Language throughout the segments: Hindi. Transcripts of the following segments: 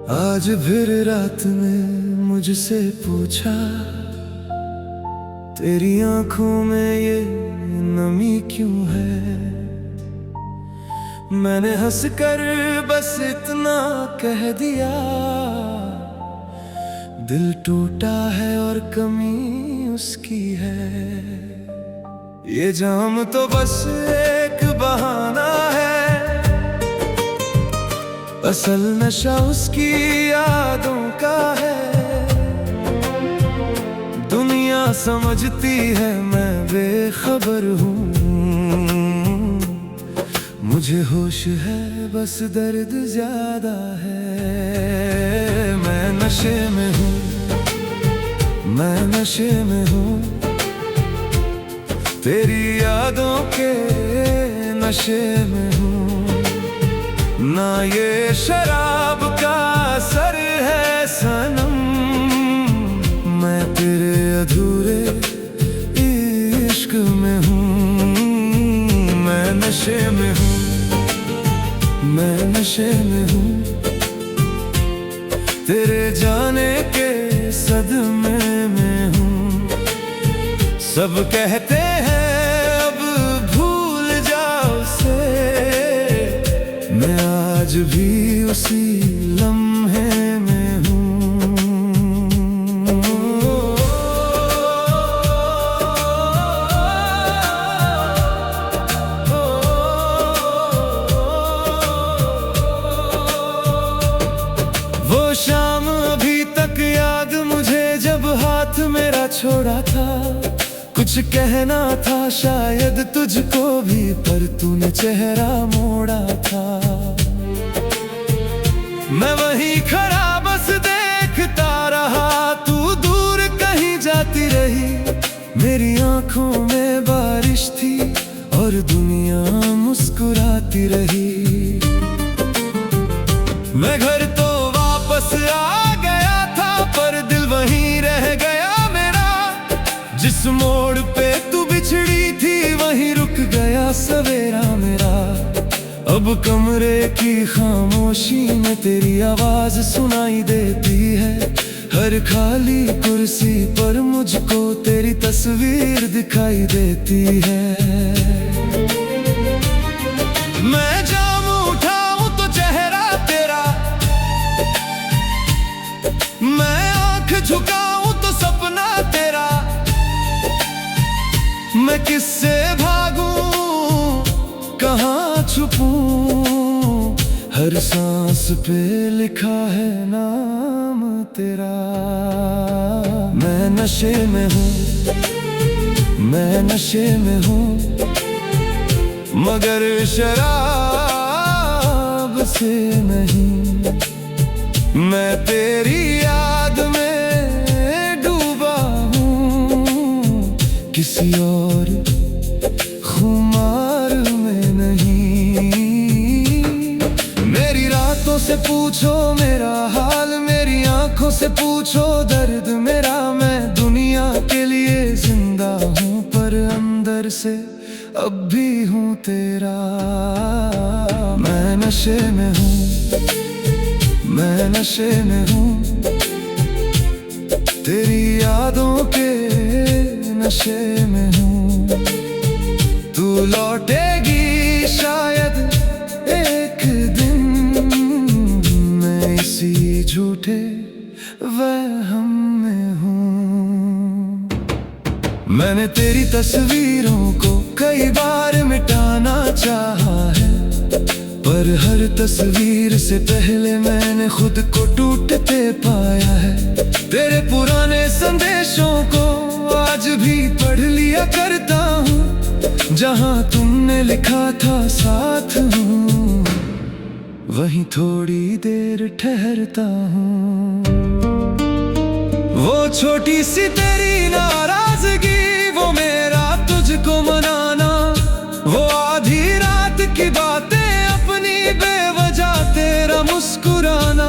आज फिर रात में मुझसे पूछा, तेरी आंखों में ये नमी क्यों है। मैंने हंसकर बस इतना कह दिया, दिल टूटा है और कमी उसकी है। ये जाम तो बस एक बहाना है, असल नशा उसकी यादों का है। दुनिया समझती है मैं बेखबर हूँ, मुझे होश है बस दर्द ज्यादा है। मैं नशे में हूँ, मैं नशे में हूँ, तेरी यादों के नशे में हूँ। ना ये शराब का असर है सनम, मैं तेरे अधूरे इश्क में हूँ। मैं नशे में हूँ, मैं नशे में हूँ, तेरे जाने के सदमे में हूँ। सब कहते हैं अब भूल जाओ उसे, मैं आज भी उसी लम्हे में हूँ। वो शाम अभी तक याद मुझे, जब हाथ मेरा छोड़ा था। कुछ कहना था शायद तुझको भी, पर तूने चेहरा मोड़ा था। मैं वहीं खड़ा बस देखता रहा, तू दूर कहीं जाती रही। मेरी आंखों में बारिश थी और दुनिया मुस्कुराती रही। मैं घर तो वापस आ गया था, पर दिल वहीं रह गया मेरा। जिस मोड़ पे तू बिछड़ी थी वहीं रुक गया सवेरा मेरा। अब कमरे की खामोशी में तेरी आवाज सुनाई देती है। हर खाली कुर्सी पर मुझको तेरी तस्वीर दिखाई देती है। मैं जाम उठाऊं तो चेहरा तेरा, मैं आंख झुकाऊं तो सपना तेरा। मैं किससे भागूं, कहाँ छुपूं, हर सांस पे लिखा है नाम तेरा। मैं नशे में हूँ, मैं नशे में हूँ, मगर शराब से नहीं। मैं तेरी याद में डूबा हूँ, किसी और खुमार में नहीं। मेरी रातों से पूछो मेरा हाल, मेरी आंखों से पूछो दर्द मेरा। मैं दुनिया के लिए जिंदा हूँ, पर अंदर से अब भी हूँ तेरा। मैं नशे में हूँ, मैं नशे में हूँ, तेरी यादों के नशे में हूँ। तू लौटेगी शायद एक दिन, मैं इसी झूठे वहम में हूँ। मैंने तेरी तस्वीरों को कई बार मिटाना चाहा है, पर हर तस्वीर से पहले मैंने खुद को टूटते पाया है। तेरे पुराने संदेशों को आज भी पढ़ लिया करता हूँ, जहाँ तुमने लिखा था साथ हूँ, वहीं थोड़ी देर ठहरता हूँ। वो छोटी सी तेरी नाराजगी, वो मेरा तुझको मनाना, वो आधी रात की बातें अपनी बेवजह तेरा मुस्कुराना।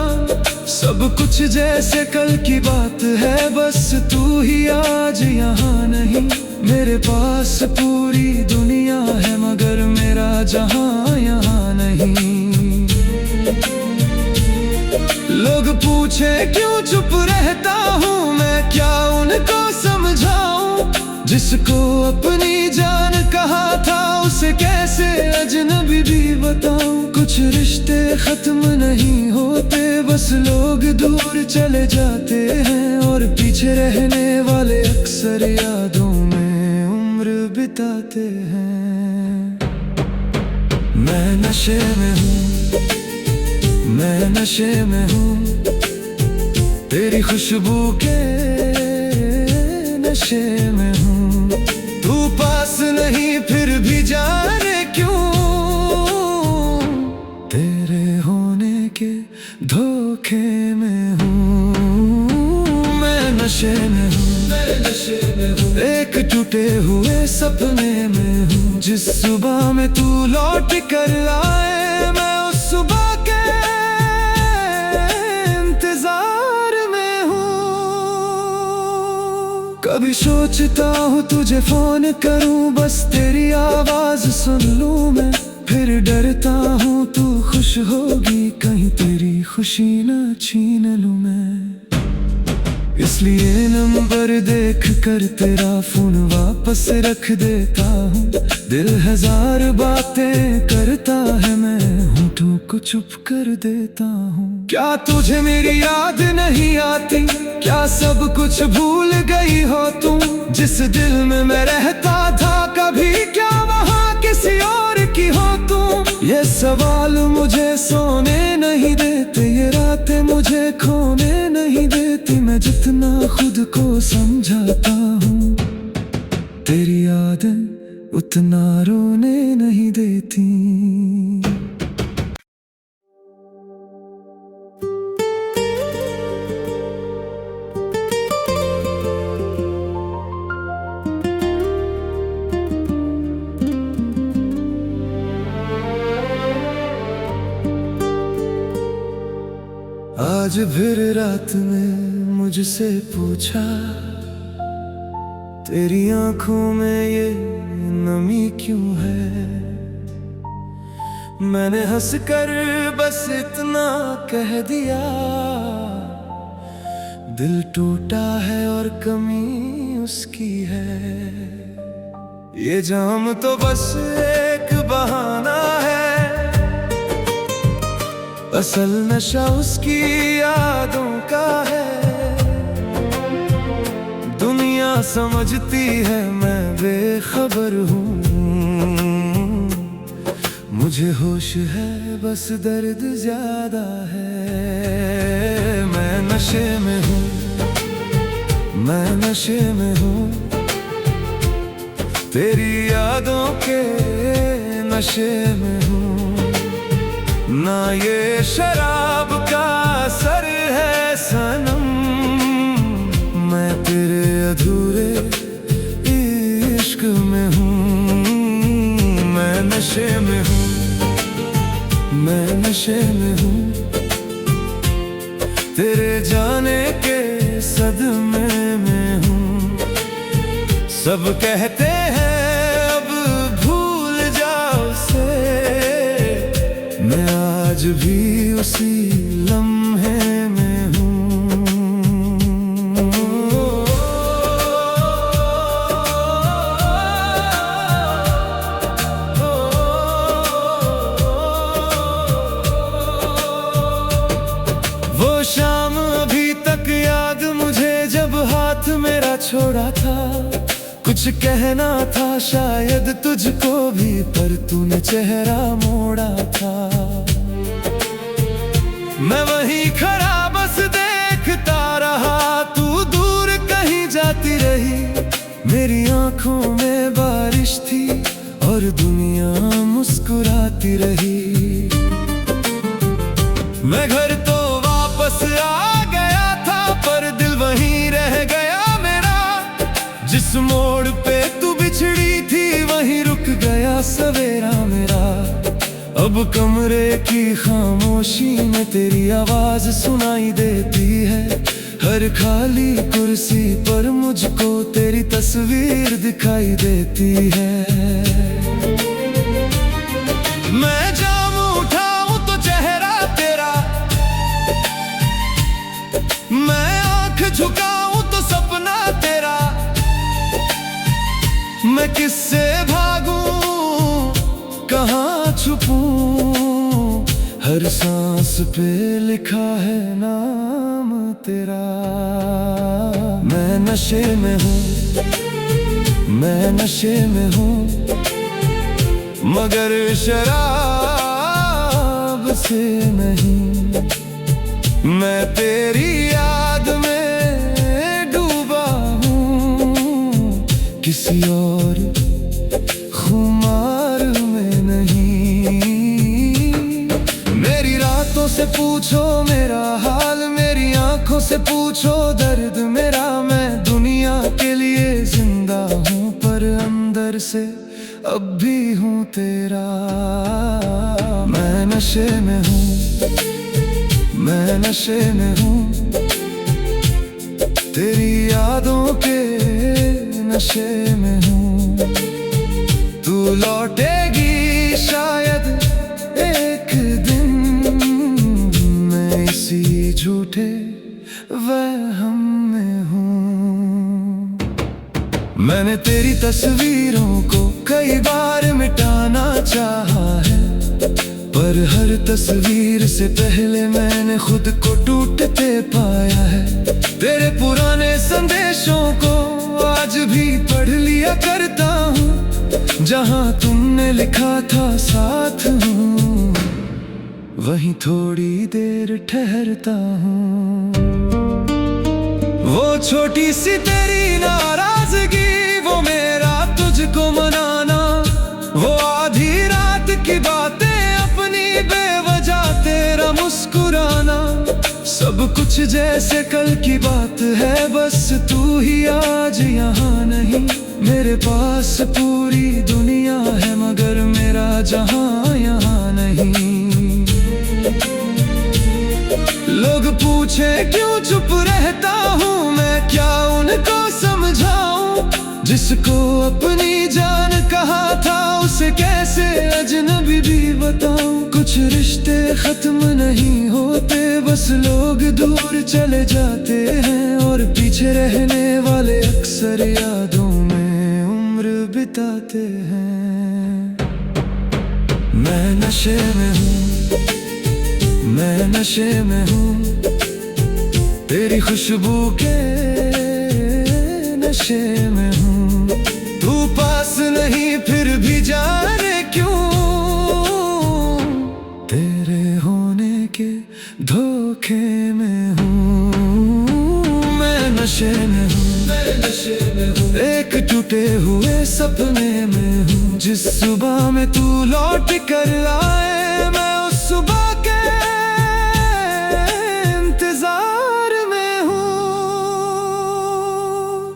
सब कुछ जैसे कल की बात है, बस तू ही आज यहाँ नहीं। मेरे पास पूरी दुनिया है, मगर मेरा जहाँ यहाँ नहीं। लोग पूछे क्यों चुप रहता हूँ मैं, क्या उनको समझाऊं जिसको अपनी जान कहा था उसे कैसे अजनबी भी बताऊं। कुछ रिश्ते खत्म नहीं होते, बस लोग दूर चले जाते हैं, और पीछे रहने वाले अक्सर यादों में उम्र बिताते हैं। मैं नशे में हूँ, मैं नशे में हूँ, तेरी खुशबू के नशे में हूँ। तू पास नहीं फिर भी जाने क्यों, तेरे होने के धोखे में हूँ। मैं नशे में हूँ, मैं नशे में हूँ, एक टूटे हुए सपने में हूँ। जिस सुबह में तू लौट कर आए, मैं उस सुबह के कभी सोचता हूँ तुझे फोन करूँ, बस तेरी आवाज सुन लूँ मैं। फिर डरता हूँ तू खुश होगी, कहीं तेरी खुशी न छीन लूँ मैं। इसलिए नंबर देख कर तेरा फोन वापस रख देता हूँ। दिल हजार बातें करता है, मैं होठों को चुप कर देता हूँ। क्या तुझे मेरी याद नहीं आती, क्या सब कुछ भूल गई हो तुम। जिस दिल में मैं रहता था कभी, क्या वहाँ किसी और की हो तुम। ये सवाल मुझे सोने नहीं देते, ये रातें मुझे खोने नहीं देती। मैं जितना खुद को समझाता हूँ, तेरी यादें उतना रोने नहीं देती। आज फिर रात में मुझसे पूछा, तेरी आंखों में ये नमी क्यों है। मैंने हंसकर बस इतना कह दिया, दिल टूटा है और कमी उसकी है। ये जाम तो बस एक बहाना है, असल नशा उसकी यादों का है। दुनिया समझती है मैं बेखबर हूँ, मुझे होश है बस दर्द ज्यादा है। मैं नशे में हूँ, मैं नशे में हूँ, तेरी यादों के नशे में हूँ। ना ये शराब का असर है सनम, मैं तेरे अधूरे इश्क में हूँ। मैं नशे में हूँ, मैं नशे में हूँ, तेरे जाने के सदमे में हूँ। सब कहते हैं अब भूल जाओ उसे, मैं आज भी उसी लम्हे में हूँ। वो शाम अभी तक याद मुझे, जब हाथ मेरा छोड़ा था। कुछ कहना था शायद तुझको भी, पर तूने चेहरा मोड़ा था। मैं वहीं खड़ा बस देखता रहा, तू दूर कहीं जाती रही। मेरी आंखों में बारिश थी और दुनिया मुस्कुराती रही। मैं घर तो वापस आ गया था, पर दिल वहीं रह गया मेरा। जिस मोड़ पे तू बिछड़ी थी वहीं रुक गया सवेरा मेरा। अब कमरे की खामोशी में तेरी आवाज सुनाई देती है। हर खाली कुर्सी पर मुझको तेरी तस्वीर दिखाई देती है। मैं जाम उठाऊं तो चेहरा तेरा हर सांस पे लिखा है नाम तेरा। मैं नशे में हूँ, मैं नशे में हूँ, मगर शराब से नहीं। मैं तेरी याद में डूबा हूँ, किसी और खुमार में नहीं। मेरी रातों से पूछो मेरा हाल, मेरी आंखों से पूछो दर्द मेरा। मैं दुनिया के लिए जिंदा हूँ, पर अंदर से अब भी हूँ तेरा। मैं नशे में हूँ, मैं नशे में हूँ, तेरी यादों के नशे में हूँ। तू लौटेगी शायद एक दिन, मैं इसी झूठे वहम में हूँ। मैंने तेरी तस्वीरों को कई बार मिटाना चाहा है, पर हर तस्वीर से पहले मैंने खुद को टूटते पाया है। तेरे पुराने संदेशों को आज भी पढ़ लिया करता हूँ, जहाँ तुमने लिखा था साथ हूँ, वहीं थोड़ी देर ठहरता हूँ। वो छोटी सी तेरी नाराजगी, वो मेरा तुझको मनाना, वो आधी रात की बातें बेवजह तेरा मुस्कुराना, सब कुछ जैसे कल की बात है। बस तू ही आज यहाँ नहीं। मेरे पास पूरी दुनिया है, मगर मेरा जहाँ यहाँ नहीं। लोग पूछे क्यों चुप रहता हूँ, मैं क्या उनको समझाऊं। जिसको अपनी जान कहा था, उसे कैसे अजनबी भी बताऊं। कुछ रिश्ते खत्म नहीं होते, बस लोग दूर चले जाते हैं, और पीछे रहने वाले अक्सर यादों में उम्र बिताते हैं। मैं नशे में हूँ, मैं नशे में हूँ, तेरी खुशबू के नशे में हूँ। तू पास नहीं फिर भी जाने क्यों, तेरे होने के धोखे में हूँ। मैं नशे में हूँ, मैं नशे में हूँ, एक टूटे हुए सपने में हूँ। जिस सुबह में तू लौट कर आए, मैं उस सुबह के इंतजार में हूँ।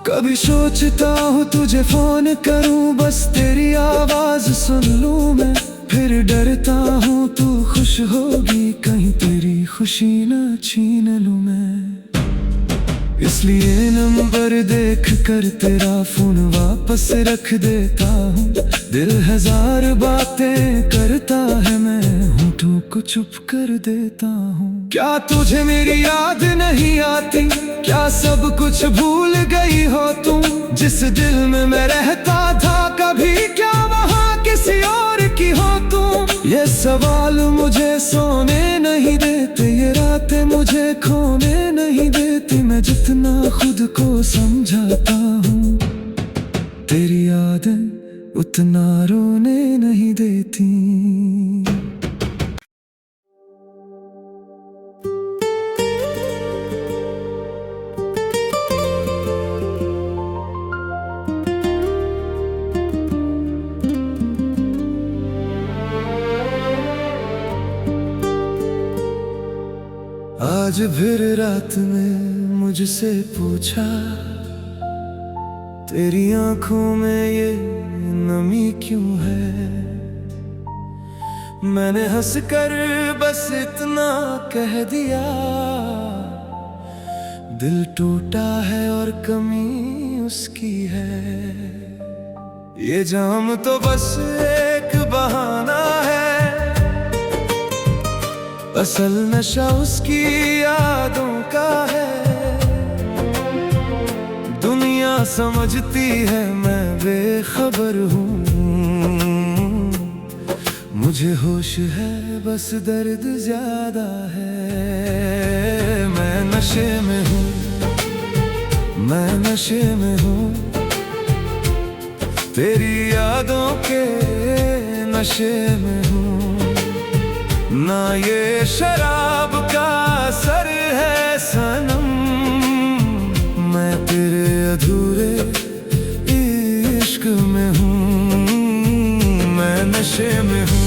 कभी सोचता हूँ तुझे फोन करूँ, बस तेरी आवाज सुन लूँ मैं। फिर डरता हूँ तू खुश होगी, कहीं तेरी खुशी न छीन लूँ मैं। इसलिए नंबर देख कर तेरा फोन वापस रख देता हूँ। दिल हजार बातें करता है, मैं होठों को चुप कर देता हूँ। क्या तुझे मेरी याद नहीं आती, क्या सब कुछ भूल गई हो तुम। जिस दिल में मैं रहता था कभी, क्या वहाँ किसी और की हो तुम। ये सवाल मुझे सोने नहीं देते, ये रातें मुझे खोने नहीं देती। मैं जितना खुद को समझाता हूँ, तेरी यादें उतना रोने नहीं देती। आज फिर रात में मुझसे पूछा, तेरी आंखों में ये नमी क्यों है। मैंने हंसकर बस इतना कह दिया, दिल टूटा है और कमी उसकी है। ये जाम तो बस एक बहाना है, असल नशा उसकी यादों का है। दुनिया समझती है मैं बेखबर हूँ, मुझे होश है बस दर्द ज्यादा है। मैं नशे में हूँ, मैं नशे में हूँ, तेरी यादों के नशे में हूँ। ना ये शराब का असर है सनम, मैं तेरे अधूरे इश्क में हूँ। मैं नशे में हूँ,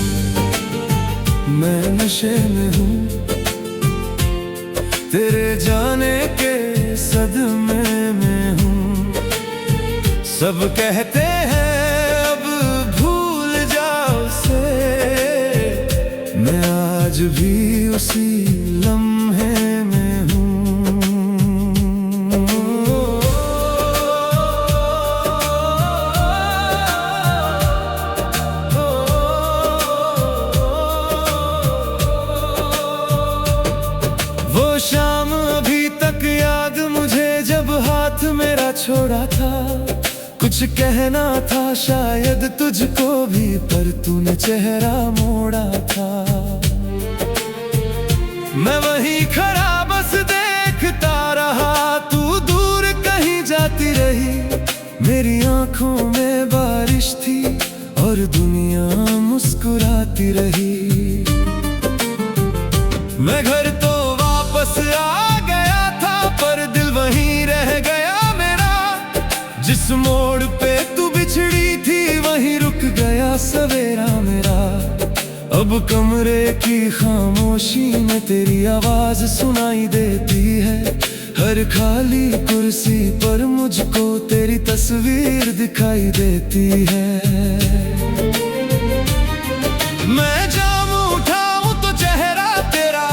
मैं नशे में हूँ, तेरे जाने के सदमे में हूँ। सब कहते हैं अब भूल जाओ उसे, मैं आज भी उसी लम्हे में हूँ। वो शाम अभी तक याद मुझे जब हाथ मेरा छोड़ा था। कुछ कहना था शायद तुझको भी, पर तूने चेहरा मोड़ा था। मैं वहीं खड़ा बस देखता रहा, तू दूर कहीं जाती रही। मेरी आंखों में बारिश थी और दुनिया मुस्कुराती रही। मैं घर तो वापस आ गया था, पर दिल वहीं रह गया मेरा। जिस मोड़ पे तू बिछड़ी थी वहीं रुक गया सवेरा मेरा। अब कमरे की खामोशी में तेरी आवाज सुनाई देती है। हर खाली कुर्सी पर मुझको तेरी तस्वीर दिखाई देती है। मैं जाम उठाऊं तो चेहरा तेरा,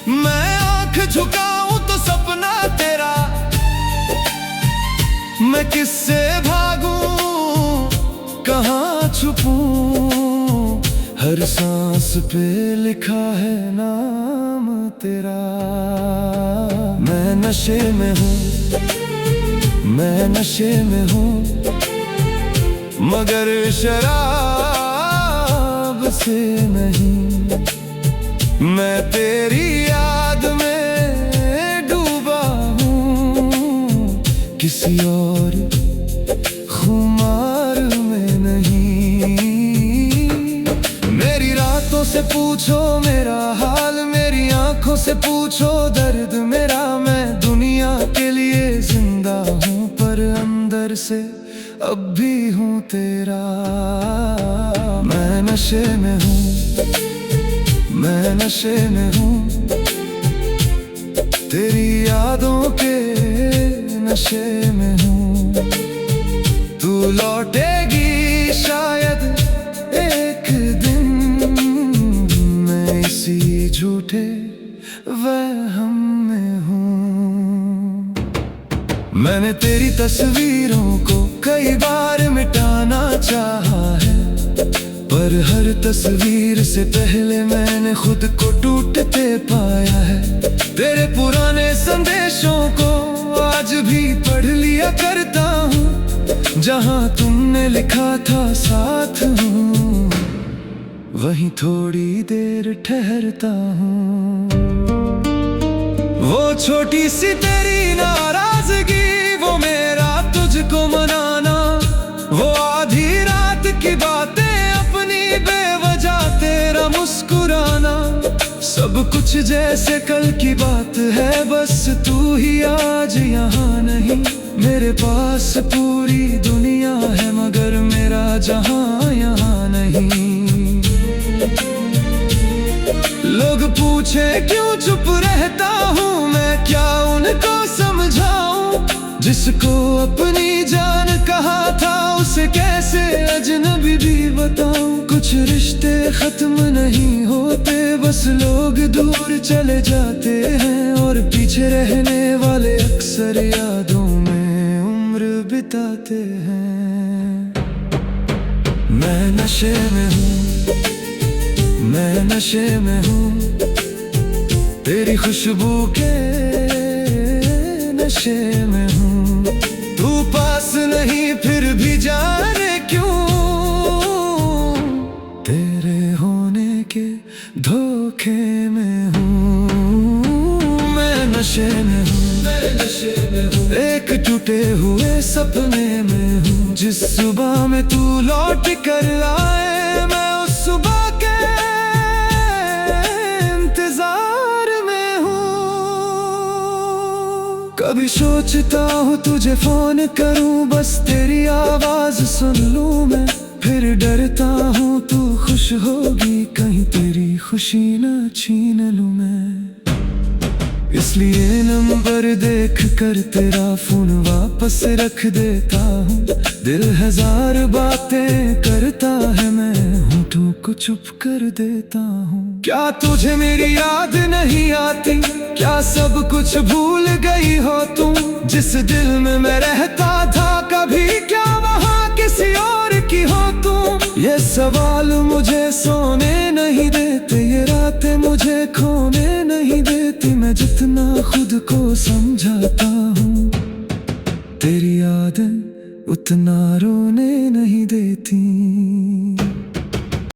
मैं आंख झुकाऊं तो सपना तेरा। मैं किससे भागूं, कहाँ छुपूं, हर सांस पे लिखा है नाम तेरा। मैं नशे में हूँ, मैं नशे में हूँ, मगर शराब से नहीं। मैं तेरी याद में डूबा हूँ, किसी और खुमार में नहीं। मेरी रातों से पूछो मेरा हाल, मेरी आंखों से पूछो दर्द मेरा। मैं दुनिया के लिए जिंदा हूँ, पर अंदर से अब भी हूँ तेरा। मैं नशे में हूँ, मैं नशे में हूँ, तेरी यादों के नशे में हूँ। तू लौटेगी शायद एक दिन, मैं इसी झूठे वहम में हूँ। मैंने तेरी तस्वीरों को कई बार मिटाना चाहा है, पर हर तस्वीर से पहले मैंने खुद को टूटते पाया है। तेरे पुराने संदेशों को आज भी पढ़ लिया करता हूँ। जहाँ तुमने लिखा था साथ हूँ, वहीं थोड़ी देर ठहरता हूँ। वो छोटी सी तेरी नाराजगी, वो मेरा तुझको मनाना, वो आधी रात की बातें अपनी बेवजह तेरा मुस्कुराना। सब कुछ जैसे कल की बात है, बस तू ही आज यहाँ नहीं। मेरे पास पूरी दुनिया है, मगर मेरा जहाँ यहाँ नहीं। लोग पूछे क्यों चुप रहता हूँ, मैं क्या उनको समझाऊं। जिसको अपनी जान कहा था, उसे कैसे अजनबी भी बताऊं। कुछ रिश्ते खत्म नहीं होते, बस लोग दूर चले जाते हैं। और पीछे रहने वाले अक्सर यादों में उम्र बिताते हैं। मैं नशे में हूँ, मैं नशे में हूँ, तेरी खुशबू के नशे में हूँ। तू पास नहीं फिर भी जाने क्यों धोखे में हूँ, मैं नशे में हूँ, एक टूटे हुए सपने में हूँ। जिस सुबह में तू लौट कर आए, मैं उस सुबह के इंतजार में हूँ। कभी सोचता हूँ तुझे फोन करूँ, बस तेरी आवाज सुन लूँ मैं। फिर डरता हूँ तू खुश होगी, कहीं तेरी खुशी न छीन लूँ मैं। इसलिए नंबर देख कर तेरा फोन वापस रख देता हूँ। दिल हजार बातें करता है, मैं होठों को चुप कर देता हूँ। क्या तुझे मेरी याद नहीं आती, क्या सब कुछ भूल गई हो तुम? जिस दिल में मैं रहता था कभी, क्या वहाँ किसी और की हो तुम? ये सवाल मुझे सोने नहीं देते, ये रातें मुझे खोने नहीं देती। मैं जितना खुद को समझाता हूँ, तेरी यादें उतना रोने नहीं देती।